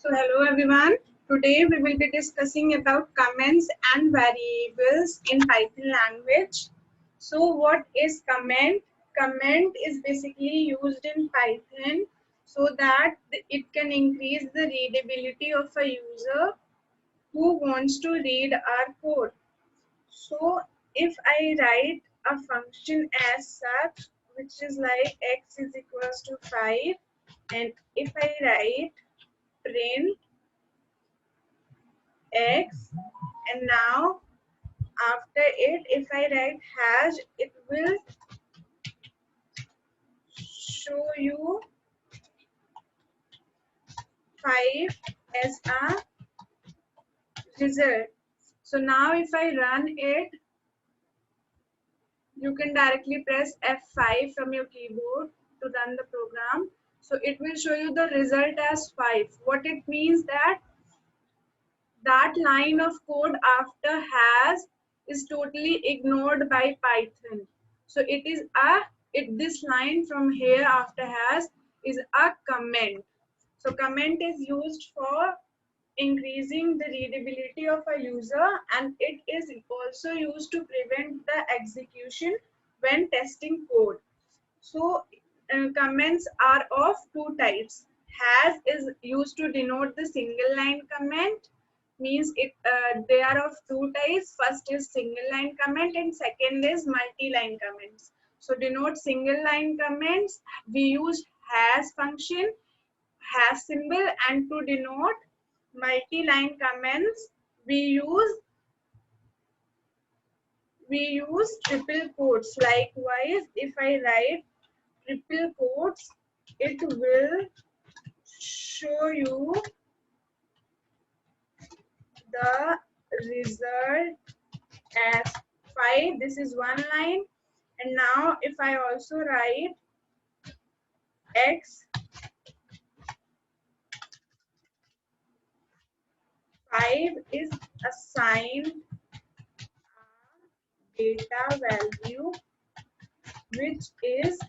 So hello everyone. Today we will be discussing about comments and variables in Python language. So what is comment? Comment is basically used in Python so that it can increase the readability of a user who wants to read our code. So if I write a function as such, which is like x is equals to 5, and if I write print x, and now after it if I write hash, it will show you 5 as a result. So now if I run it, you can directly press F5 from your keyboard to run the program. So it will show you the result as 5. What it means that line of code after has is totally ignored by Python. So it is this line from here after has is a comment. So comment is used for increasing the readability of a user, and it is also used to prevent the execution when testing code. So comments are of two types. Has is used to denote the single line comment, means they are of two types. First is single line comment and second is multi-line comments. So denote single line comments, we use has function, has symbol, and to denote multi-line comments we use triple quotes. Likewise, if I write triple quotes, it will show you the result as 5. This is one line. And now if I also write x 5 is assigned a data value which is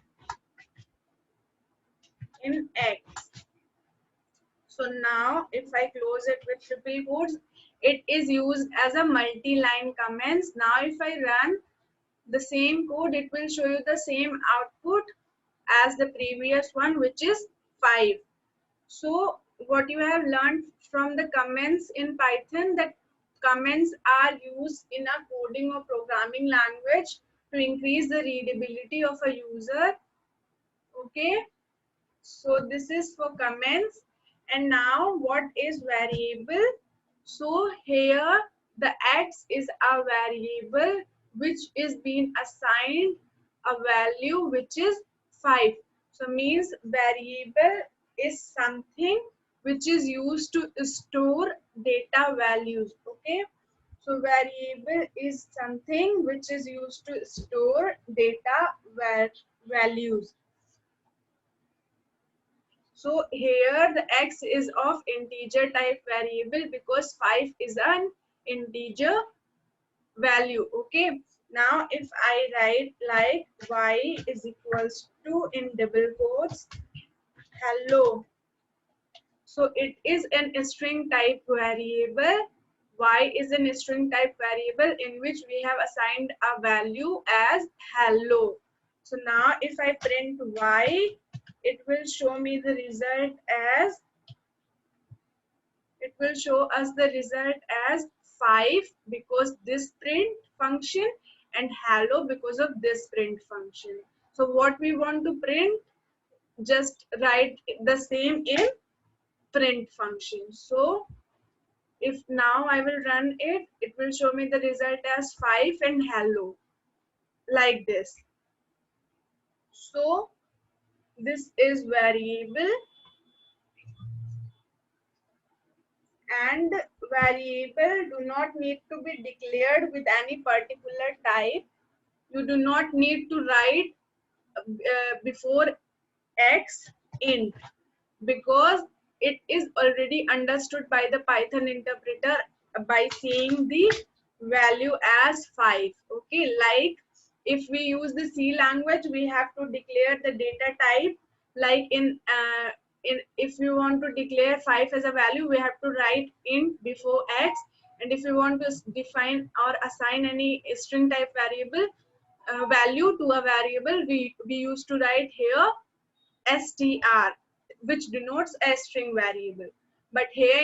in x. So now if I close it with triple quotes, it is used as a multi-line comments. Now if I run the same code, it will show you the same output as the previous one, which is 5. So what you have learned from the comments in Python, that comments are used in a coding or programming language to increase the readability of a user. Okay, so this is for comments. And now what is variable? So here the x is a variable which is being assigned a value which is 5. So means variable is something which is used to store data values. Okay, so variable is something which is used to store data values. So here the x is of integer type variable because 5 is an integer value. Okay, now if I write like y is equals to in double quotes hello, so it is an string type variable. Y is a string type variable in which we have assigned a value as hello. So now if I print y, it will show me the result as, it will show us the result as 5 because this print function, and hello because of this print function. So what we want to print, just write the same in print function. So if now I will run it, it will show me the result as 5 and hello, like this. So this is variable, and variable do not need to be declared with any particular type. You do not need to write before x int, because it is already understood by the Python interpreter by seeing the value as 5. Okay, like if we use the C language, we have to declare the data type, like in if you want to declare 5 as a value, we have to write int before x, and if you want to define or assign any string type variable value to a variable, we used to write here str, which denotes a string variable. But here